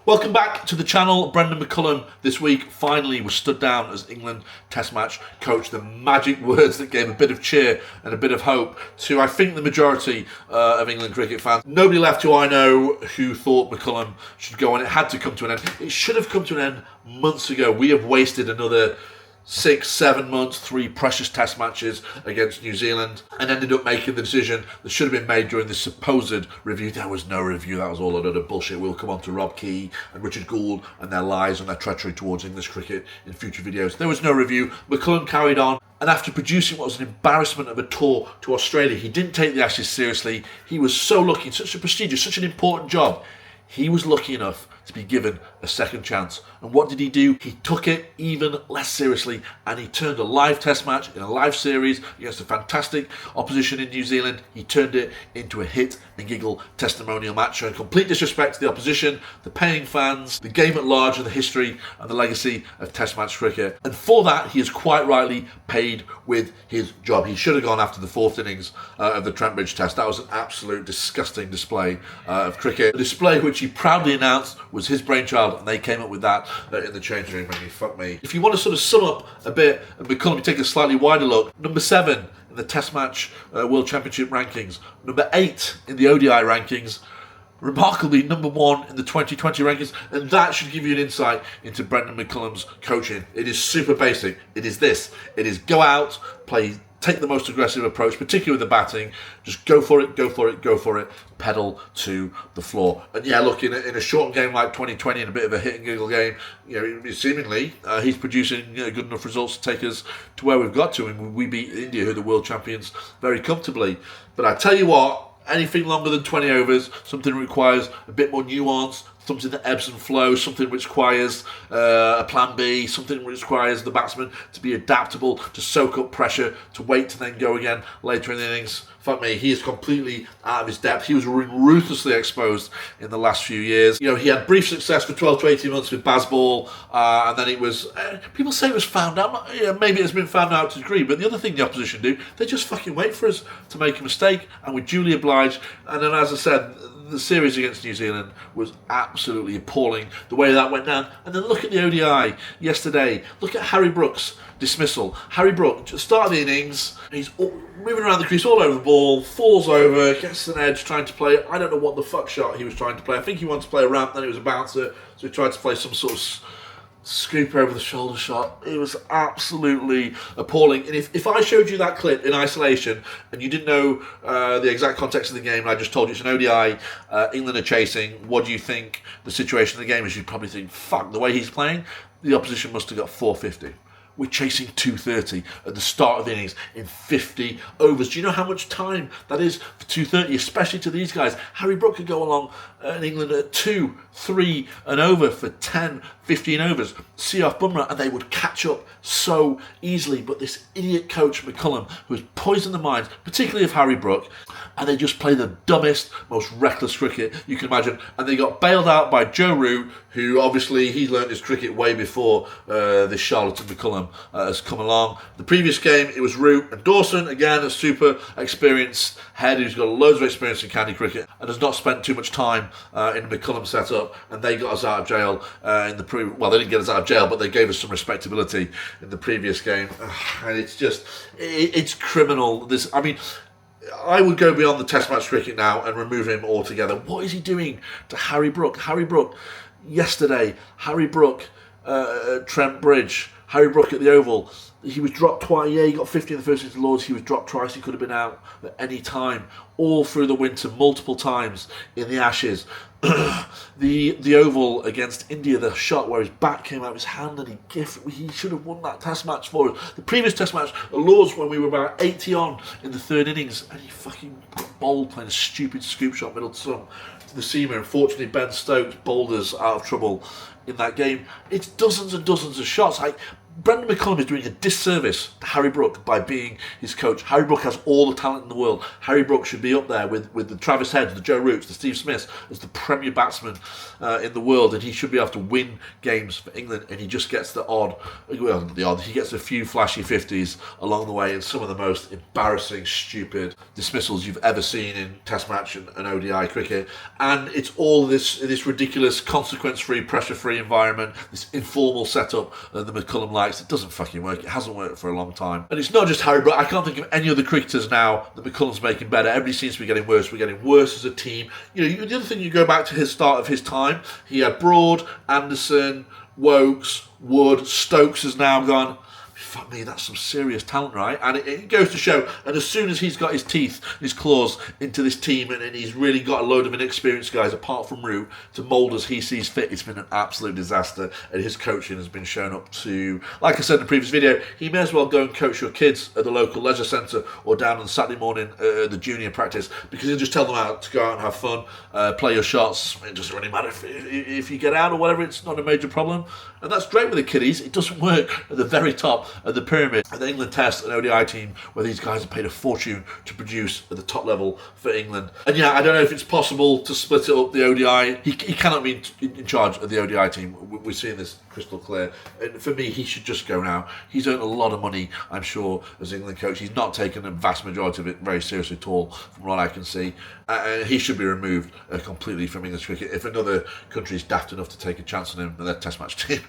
Welcome back to the channel. Brendon McCullum this week finally was stood down as England Test match coach. The magic words that gave a bit of cheer and a bit of hope to, I think, the majority of England cricket fans. Nobody left who I know who thought McCullum should go on. It had to come to an end. It should have come to an end months ago. We have wasted another 6-7 months, 3 precious test matches against New Zealand, and ended up making the decision that should have been made during this supposed review. There was no review, that was all a load of bullshit. We'll come on to Rob Key and Richard Gould and their lies and their treachery towards English cricket in future videos. There was no review. McCullum carried on, and after producing what was an embarrassment of a tour to Australia, he didn't take the Ashes seriously. He was so lucky, such a prestigious, such an important job. He was lucky enough to be given a second chance. And what did he do? He took it even less seriously, and he turned a live test match in a live series against a fantastic opposition in New Zealand. He turned it into a hit and giggle testimonial match, showing complete disrespect to the opposition, the paying fans, the game at large, and the history and the legacy of test match cricket. And for that, he is quite rightly paid with his job. He should have gone after the 4th innings of the Trent Bridge Test. That was an absolute disgusting display of cricket. A display which he proudly announced was his brainchild, and they came up with that in the changing room. I mean, fuck me. If you want to sort of sum up a bit of McCullum, you take a slightly wider look. Number 7 in the Test Match World Championship rankings. Number 8 in the ODI rankings. Remarkably, number 1 in the 2020 rankings, and that should give you an insight into Brendon McCullum's coaching. It is super basic. It is this. It is go out, play, take the most aggressive approach, particularly with the batting. Just go for it, go for it, go for it. Pedal to the floor. And yeah, look, in a short game like 2020, in a bit of a hit and giggle game, you know, seemingly he's producing good enough results to take us to where we've got to, and we beat India, who are the world champions, very comfortably. But I tell you what, anything longer than 20 overs, something that requires a bit more nuance, something that ebbs and flows, something which requires a plan B, something which requires the batsman to be adaptable, to soak up pressure, to wait to then go again later in the innings. Fuck me, he is completely out of his depth. He was ruthlessly exposed in the last few years. You know, he had brief success for 12 to 18 months with Bazball, and then it was, people say it was found out. Maybe it's been found out to a degree, but the other thing the opposition do, they just fucking wait for us to make a mistake, and we're duly obliged. And then, as I said, the series against New Zealand was absolutely appalling, the way that went down. And then look at the ODI yesterday. Look at Harry Brook's dismissal. Harry Brook, just start of the innings, he's moving around the crease all over the ball, falls over, gets an edge, trying to play, I don't know what the fuck shot he was trying to play. I think he wanted to play a ramp, then it was a bouncer, so he tried to play some sort of scoop over the shoulder shot. It was absolutely appalling. And if I showed you that clip in isolation and you didn't know the exact context of the game, and I just told you it's an ODI, England are chasing, what do you think the situation of the game is? You'd probably think, fuck, the way he's playing, the opposition must have got 450. We're chasing 230 at the start of the innings in 50 overs. Do you know how much time that is for 230, especially to these guys? Harry Brook could go along in England at 2, 3 and over for 10, 15 overs. See off Bumrah, and they would catch up so easily. But this idiot coach, McCullum, who has poisoned the minds, particularly of Harry Brook, and they just play the dumbest, most reckless cricket you can imagine. And they got bailed out by Joe Root, who obviously he learnt his cricket way before this charlatan McCullum has come along. The previous game, it was Root and Dawson, again a super experienced head who's got loads of experience in county cricket and has not spent too much time in the McCullum setup, and they got us out of jail in the well, they didn't get us out of jail, but they gave us some respectability in the previous game. And it's just, it's criminal. This, I mean, I would go beyond the Test match cricket now and remove him altogether. What is he doing to Harry Brook? Harry Brook yesterday, Harry Brook at Trent Bridge, Harry Brook at the Oval. He was dropped twice. Yeah, he got 50 in the first innings of Lords. He was dropped twice. He could have been out at any time, all through the winter, multiple times in the Ashes. the Oval against India, the shot where his bat came out of his hand and he should have won that Test match for us. The previous Test match at Lords, when we were about 80 on in the 3rd innings, and he fucking bowled playing a stupid scoop shot middle to the seamer. Unfortunately, Ben Stokes bowled us out of trouble in that game. It's dozens and dozens of shots. Brendon McCullum is doing a disservice to Harry Brook by being his coach. Harry Brook has all the talent in the world. Harry Brook should be up there with the Travis Heads, the Joe Roots, the Steve Smiths as the premier batsman in the world, and he should be able to win games for England, and he just gets he gets a few flashy 50s along the way and some of the most embarrassing, stupid dismissals you've ever seen in Test match and ODI cricket, and it's all this ridiculous, consequence-free, pressure-free environment, this informal setup that the McCullum likes. It doesn't fucking work. It hasn't worked for a long time. And it's not just Harry Brook. I can't think of any other cricketers now that McCullum's making better. Everybody seems to be getting worse. We're getting worse as a team. The other thing, you go back to his start of his time, he had Broad, Anderson, Wokes, Wood, Stokes has now gone. Fuck me, that's some serious talent, right? And it goes to show, and as soon as he's got his teeth, his claws into this team, and he's really got a load of inexperienced guys, apart from Root, to mould as he sees fit, it's been an absolute disaster, and his coaching has been shown up to, like I said in the previous video, he may as well go and coach your kids at the local leisure centre or down on Saturday morning the junior practice, because he'll just tell them how to go out and have fun, play your shots. It doesn't really matter if you get out or whatever, it's not a major problem. And that's great with the kiddies. It doesn't work at the very top of the pyramid. At the England Test and ODI team, where these guys are paid a fortune to produce at the top level for England. And yeah, I don't know if it's possible to split it up, the ODI. He cannot be in charge of the ODI team. We're seeing this crystal clear. And for me, he should just go now. He's earned a lot of money, I'm sure, as England coach. He's not taken a vast majority of it very seriously at all, from what I can see. And he should be removed completely from English cricket. If another country is daft enough to take a chance on him in their Test match team,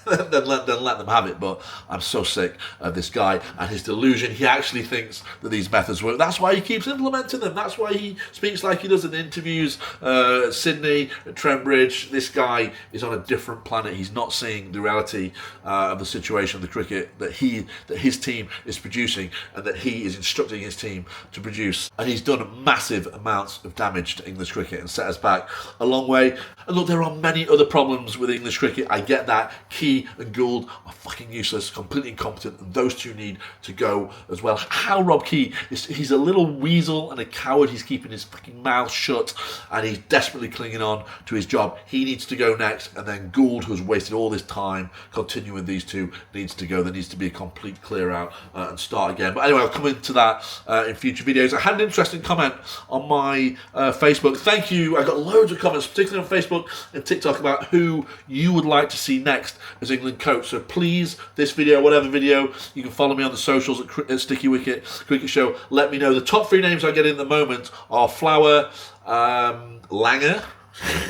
then let them have it. But I'm so sick of this guy and his delusion. He actually thinks that these methods work. That's why he keeps implementing them. That's why he speaks like he does in interviews at Sydney, at Trent Bridge. This guy is on a different planet. He's not seeing the reality of the situation of the cricket that his team is producing and that he is instructing his team to produce. And he's done massive amounts of damage to English cricket and set us back a long way. And look, there are many other problems with English cricket. I get that. Key and Gould are fucking useless, completely incompetent, and those two need to go as well. How Rob Key he's a little weasel and a coward. He's keeping his fucking mouth shut and he's desperately clinging on to his job. He needs to go next, and then Gould, who's wasted all this time continuing with these two, needs to go. There needs to be a complete clear out and start again. But anyway, I'll come into that in future videos. I had an interesting comment on my Facebook. Thank you. I got loads of comments, particularly on Facebook and TikTok, about who you would like to see next as England coach. So please, this video, whatever video, you can follow me on the socials at Sticky Wicket Cricket Show. Let me know. The top three names I get in at the moment are Flower, Langer,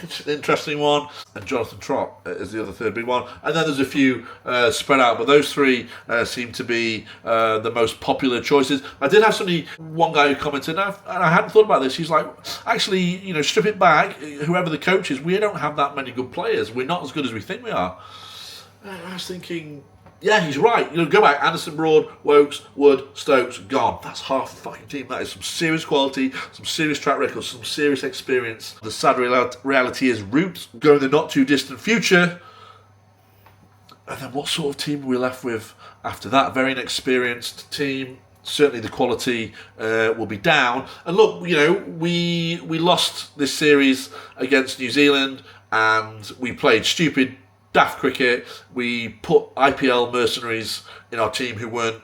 which is an interesting one, and Jonathan Trott is the other third big one. And then there's a few spread out, but those three seem to be the most popular choices. I did have one guy who commented, and I hadn't thought about this. He's like, actually, strip it back. Whoever the coach is, we don't have that many good players. We're not as good as we think we are. And I was thinking, yeah, he's right. Go back. Anderson, Broad, Wokes, Wood, Stokes, gone. That's half the fucking team. That is some serious quality, some serious track record, some serious experience. The sad reality is Root going the not too distant future. And then what sort of team are we left with after that? Very inexperienced team. Certainly the quality will be down. And look, we lost this series against New Zealand and we played stupid, daft cricket. We put IPL mercenaries in our team who weren't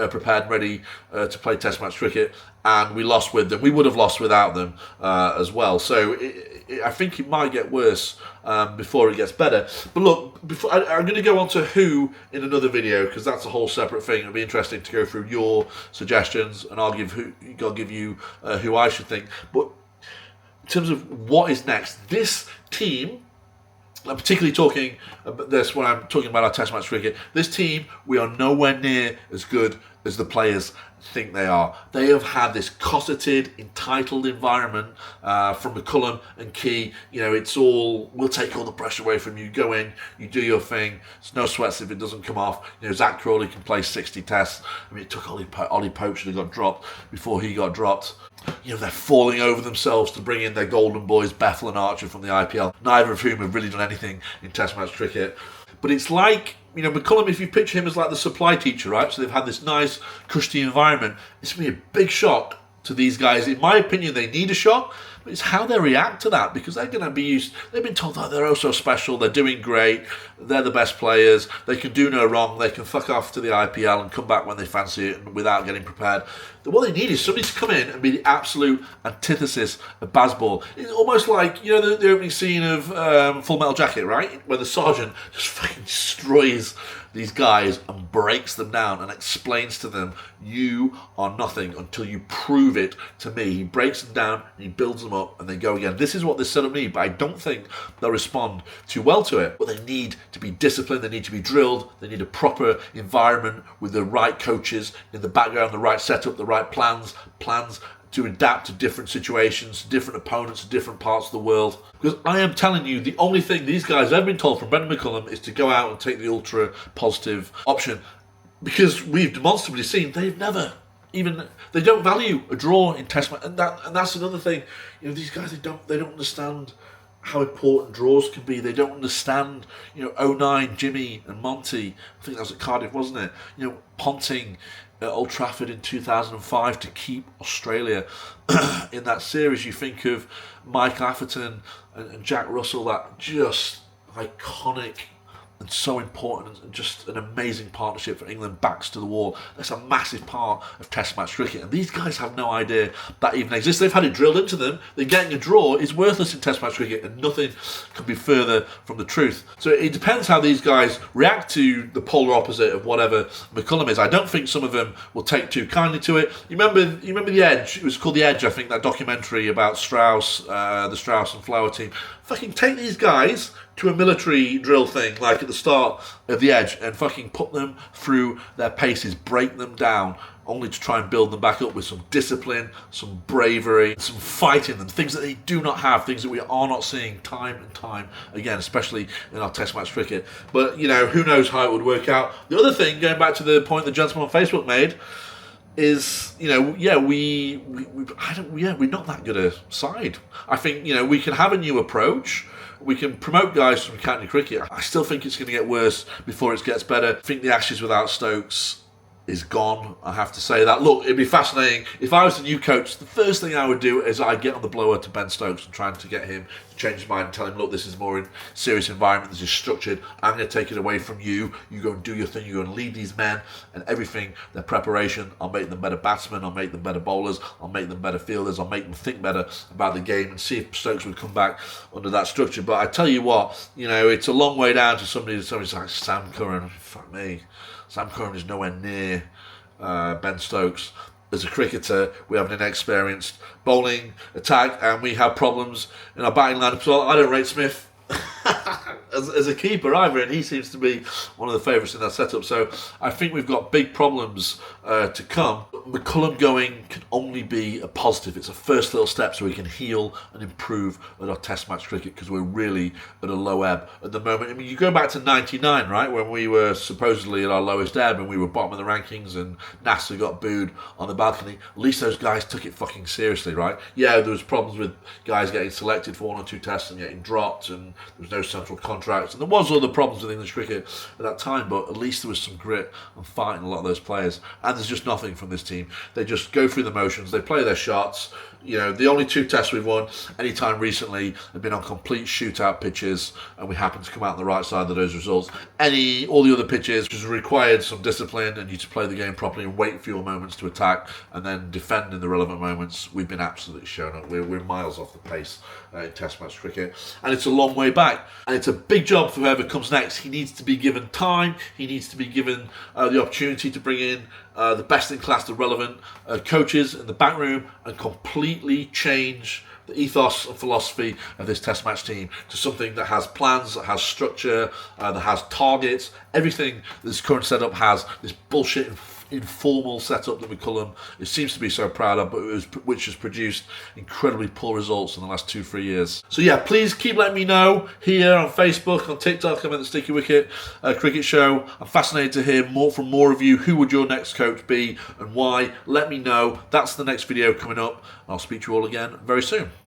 prepared and ready to play Test match cricket, and we lost with them. We would have lost without them as well. So I think it might get worse before it gets better. But look, I'm going to go on to who in another video, because that's a whole separate thing. It'll be interesting to go through your suggestions, and I'll give you who I should think. But in terms of what is next, this team, I'm particularly talking about this when I'm talking about our Test match cricket. This team, we are nowhere near as good as the players think they are. They have had this cosseted, entitled environment from McCullum and Key. It's all, we'll take all the pressure away from you. Go in, you do your thing. It's no sweats if it doesn't come off. Zach Crawley can play 60 tests. It took Ollie Pope should have got dropped before he got dropped. They're falling over themselves to bring in their golden boys, Bethel and Archer from the IPL, neither of whom have really done anything in Test match cricket. But it's like, McCullum, if you picture him as like the supply teacher, right? So they've had this nice, cushy environment. It's going to be a big shock to these guys. In my opinion, they need a shock. It's how they react to that, because they're going to be used. They've been told that they're oh so special, they're doing great, they're the best players, they can do no wrong, they can fuck off to the IPL and come back when they fancy it without getting prepared. What they need is somebody to come in and be the absolute antithesis of Bazball. It's almost like, you know, the opening scene of Full Metal Jacket, right? Where the sergeant just fucking destroys these guys and breaks them down and explains to them, you are nothing until you prove it to me. He breaks them down and he builds them up and they go again. This is what this setup need, but I don't think they'll respond too well to it. But they need to be disciplined, they need to be drilled, they need a proper environment with the right coaches in the background, the right setup, the right plans to adapt to different situations, different opponents, different parts of the world. Because I am telling you, the only thing these guys have been told from Brendon McCullum is to go out and take the ultra positive option. Because we've demonstrably seen they don't value a draw in Test match, and that's another thing. You know, these guys they don't understand how important draws can be. They don't understand, you know, 09 Jimmy and Monty. I think that was at Cardiff, wasn't it? You know, Ponting at Old Trafford in 2005 to keep Australia in that series. You think of Mike Atherton and Jack Russell, that just iconic and so important and just an amazing partnership for England, backs to the wall. That's a massive part of Test match cricket, and these guys have no idea that even exists. They've had it drilled into them that getting a draw is worthless in Test match cricket, and nothing could be further from the truth. So it depends how these guys react to the polar opposite of whatever McCullum is. I don't think some of them will take too kindly to it. You remember The Edge? It was called The Edge, I think, that documentary about Strauss, the Strauss and Flower team. Fucking take these guys to a military drill thing like at the start of The Edge and fucking put them through their paces, break them down, only to try and build them back up with some discipline, some bravery, some fight in them, things that they do not have, things that we are not seeing time and time again, especially in our Test match cricket. But, you know, who knows how it would work out. The other thing, going back to the point the gentleman on Facebook made, is, you know, we're not that good a side. I think, you know, we can have a new approach. We can promote guys from county cricket. I still think it's going to get worse before it gets better. I think the Ashes without Stokes is gone, I have to say that. Look, it'd be fascinating. If I was the new coach, the first thing I would do is I'd get on the blower to Ben Stokes and trying to get him to change his mind and tell him, look, this is more in serious environment, this is structured, I'm going to take it away from you, you go and do your thing, you go and lead these men, and everything, their preparation, I'll make them better batsmen, I'll make them better bowlers, I'll make them better fielders, I'll make them think better about the game, and see if Stokes would come back under that structure. But I tell you what, you know, it's a long way down to somebody's like Sam Curran. Fuck me, Sam Curran is nowhere near Ben Stokes. As a cricketer, we have an inexperienced bowling attack, and we have problems in our batting lineup. So I don't rate Smith as a keeper either, and he seems to be one of the favourites in that setup. So I think we've got big problems to come. McCullum going can only be a positive. It's a first little step so we can heal and improve at our Test match cricket, because we're really at a low ebb at the moment. I mean, you go back to 99, right, when we were supposedly at our lowest ebb and we were bottom of the rankings and NASA got booed on the balcony. At least those guys took it fucking seriously, right? Yeah, there was problems with guys getting selected for 1 or 2 tests and getting dropped, and there was no central contracts, and there was other problems with English cricket at that time, but at least there was some grit and fight in a lot of those players. And there's just nothing from this team. They just go through the motions, they play their shots. You know, the only 2 tests we've won any time recently have been on complete shootout pitches, and we happen to come out on the right side of those results. All the other pitches just required some discipline and you to play the game properly and wait for your moments to attack and then defend in the relevant moments. We've been absolutely shown up. We're miles off the pace in Test match cricket, and it's a long way back, and it's a big job for whoever comes next. He needs to be given time, he needs to be given the opportunity to bring in the best in class, the relevant coaches in the back room, and completely change the ethos and philosophy of this Test match team to something that has plans, that has structure, that has targets. Everything this current setup has, this bullshit informal setup that McCullum seems to be so proud of, but which has produced incredibly poor results in the last 2-3 years. So yeah, please keep letting me know here on Facebook, on TikTok. I'm at the Sticky Wicket Cricket Show. I'm fascinated to hear from more of you. Who would your next coach be and why? Let me know. That's the next video coming up. I'll speak to you all again very soon.